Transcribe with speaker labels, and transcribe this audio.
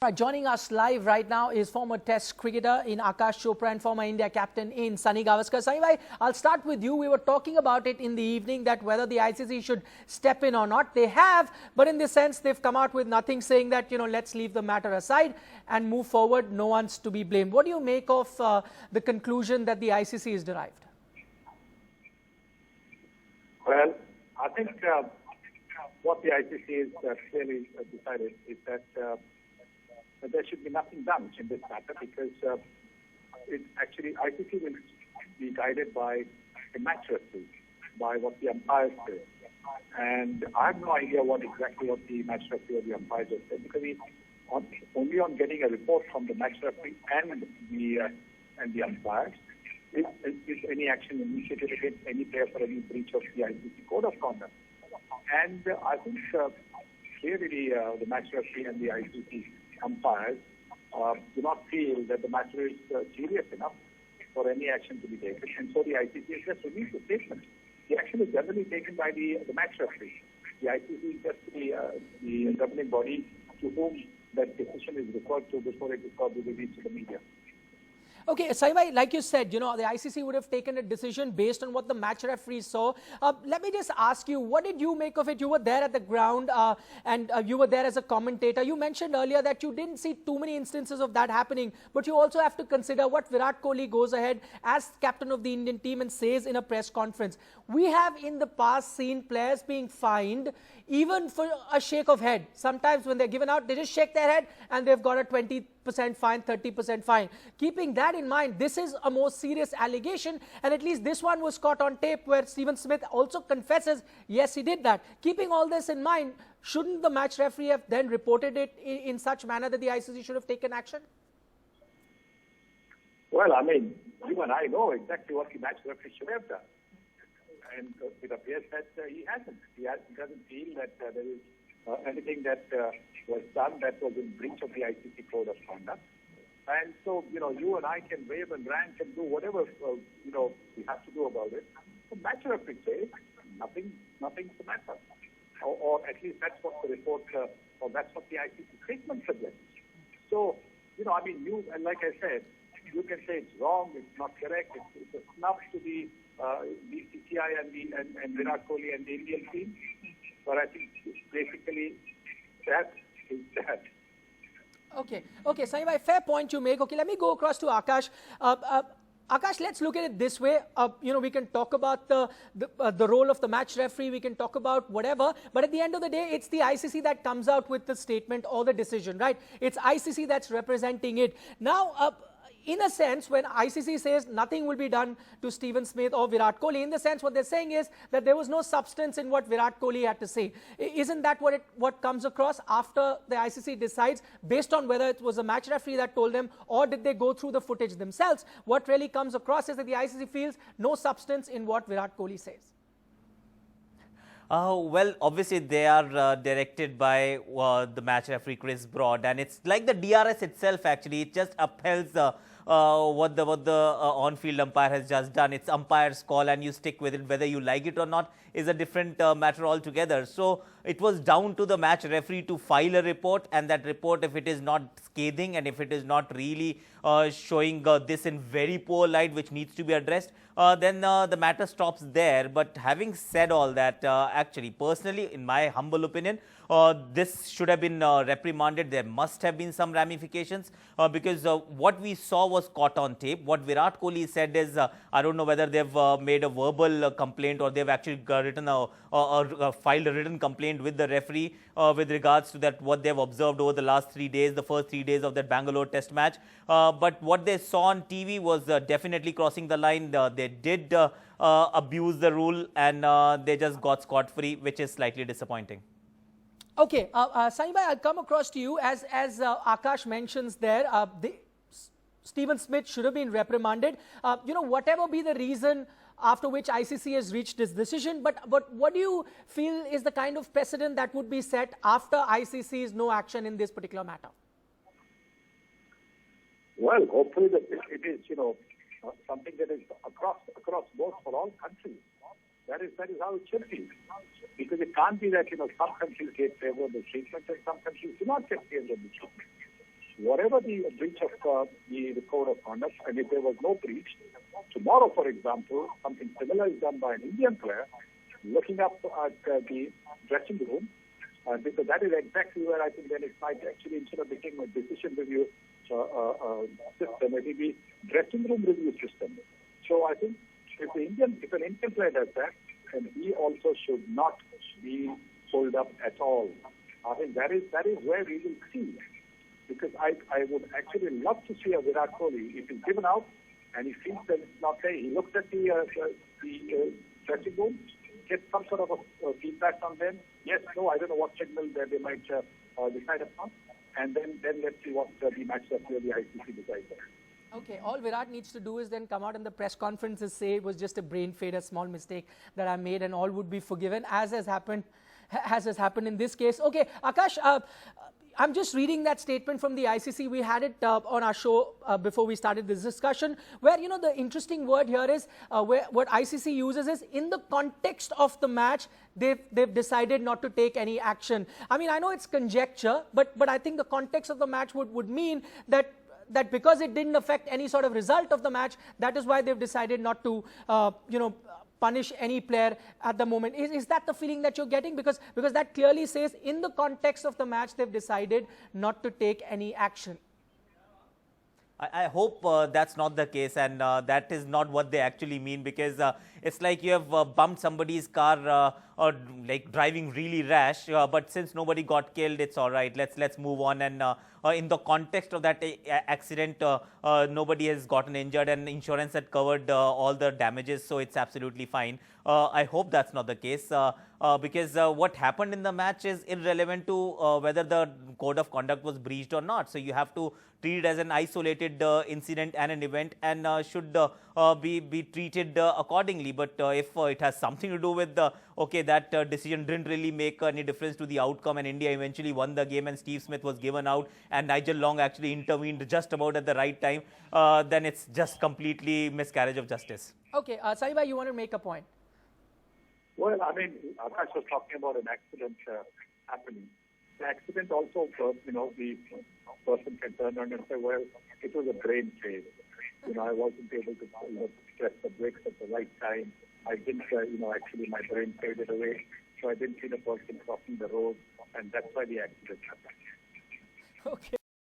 Speaker 1: Right, joining us live right now is former Test cricketer in Akash Chopra and former India captain in Sunil Gavaskar. Sunil, I'll start with you. We were talking about it in the evening that whether the ICC should step in or not. They have, but in this sense, they've come out with nothing saying that, let's leave the matter aside and move forward. No one's to be blamed. What do you make of the conclusion that the ICC is derived?
Speaker 2: Well, I think what the ICC has clearly decided is that there should be nothing done in this matter because it actually ICC will be guided by the match referee, by what the umpires say. And I have no idea exactly what the match referee or the umpires have said because only on getting a report from the match referee and the umpires is any action initiated against any player for any breach of the ICC code of conduct. And I think clearly the match referee and the ICC umpires do not feel that the matter is serious enough for any action to be taken. And so the ICC has just released a statement. The action is generally taken by the match referee. The ICC is just the governing body to whom that decision is referred to before it is probably released to the media.
Speaker 1: Okay, Saibhai, like you said, the ICC would have taken a decision based on what the match referee saw. Let me just ask you, what did you make of it? You were there at the ground and you were there as a commentator. You mentioned earlier that you didn't see too many instances of that happening, but you also have to consider what Virat Kohli goes ahead as captain of the Indian team and says in a press conference. We have in the past seen players being fined even for a shake of head. Sometimes when they're given out, they just shake their head and they've got a 20% fine, 30% fine. Keeping that in mind, this is a more serious allegation, and at least this one was caught on tape where Stephen Smith also confesses, yes, he did that. Keeping all this in mind, shouldn't the match referee have then reported it in such manner that the ICC should have taken action?
Speaker 2: Well, I mean, you and I know exactly what the match referee should have done. And it appears that he hasn't. He doesn't feel that there is anything that was done that was in breach of the ICC code of conduct. And so, you and I can wave and rant and do whatever, we have to do about it. The match referee says nothing's the matter. Or at least that's what the report, or that's what the ICC statement suggests. So, and like I said, you can say it's wrong, it's not correct, it's a snub to the BCCI and Virat Kohli and the Indian team. But I think basically that is that.
Speaker 1: Okay, Saibhai, fair point you make. Okay, let me go across to Akash. Akash, let's look at it this way. We can talk about the role of the match referee. We can talk about whatever. But at the end of the day, it's the ICC that comes out with the statement or the decision, right? It's ICC that's representing it. Now, in a sense, when ICC says nothing will be done to Stephen Smith or Virat Kohli, in the sense what they're saying is that there was no substance in what Virat Kohli had to say. Isn't that what comes across after the ICC decides, based on whether it was a match referee that told them or did they go through the footage themselves? What really comes across is that the ICC feels no substance in what Virat Kohli says.
Speaker 3: Well, obviously they are directed by the match referee Chris Broad, and it's like the DRS itself. Actually, it just upholds what the on-field umpire has just done. It's umpire's call, and you stick with it. Whether you like it or not is a different matter altogether. So it was down to the match referee to file a report, and that report, if it is not scathing and if it is not really showing this in very poor light, which needs to be addressed, then the matter stops there. But having said all that, actually, personally, in my humble opinion, this should have been reprimanded. There must have been some ramifications because what we saw was caught on tape. What Virat Kohli said is, I don't know whether they've made a verbal complaint or they've actually written or filed a written complaint with the referee with regards to that what they've observed over the last 3 days, the first 3 days of that Bangalore Test match. But what they saw on TV was definitely crossing the line. They did abuse the rule, and they just got scot-free, which is slightly disappointing.
Speaker 1: Okay, Saibhai, I'll come across to you as Akash mentions there. Stephen Smith should have been reprimanded. Whatever be the reason after which ICC has reached this decision, but what do you feel is the kind of precedent that would be set after ICC's no action in this particular matter?
Speaker 2: Well, hopefully that it is, something that is across both for all countries. That is how it should be. Because it can't be that, some countries get favorable treatment and some countries do not get favorable treatment. whatever the breach of the code of conduct, and if there was no breach, tomorrow, for example, something similar is done by an Indian player, looking up at the dressing room, because that is exactly where I think then it might actually, instead of becoming a decision review system, it will be dressing room review system. So I think if an Indian player does that, then he also should not be pulled up at all. I think that is where we will see. Because I would actually love to see a Virat Kohli, if he's given out and he feels that it's not there, he looks at the dressing room, get some sort of a feedback from them. Yes, no, I don't know what signal that they might decide upon. And then let's see what the match referee, the ICC decides.
Speaker 1: Okay, all Virat needs to do is then come out in the press conference and say it was just a brain fade, a small mistake that I made, and all would be forgiven, as has happened in this case. Okay, Akash, I'm just reading that statement from the ICC. We had it on our show before we started this discussion, where, the interesting word here is, what ICC uses is, in the context of the match, they've decided not to take any action. I mean, I know it's conjecture, but I think the context of the match would mean that because it didn't affect any sort of result of the match, that is why they've decided not to, punish any player at the moment. Is that the feeling that you're getting? Because that clearly says, in the context of the match, they've decided not to take any action.
Speaker 3: I hope that's not the case, and that is not what they actually mean, because it's like you have bumped somebody's car or like driving really rash, but since nobody got killed, it's all right. Let's move on. And in the context of that accident, nobody has gotten injured, and insurance had covered all the damages, so it's absolutely fine. I hope that's not the case, because what happened in the match is irrelevant to whether the code of conduct was breached or not. So you have to treat it as an isolated incident and an event, and should be treated accordingly. But if it has something to do with that decision didn't really make any difference to the outcome, and India eventually won the game, and Steve Smith was given out, and Nigel Long actually intervened just about at the right time, then it's just completely miscarriage of justice.
Speaker 1: Okay, Saiba, you want to make a point?
Speaker 2: Well, I mean, Akash was talking about an accident happening. The accident also, the person can turn around and say, well, it was a brain fade. I wasn't able to press the brakes at the right time. I didn't, actually my brain faded away, so I didn't see the person crossing the road, and that's why the accident happened.
Speaker 1: Okay.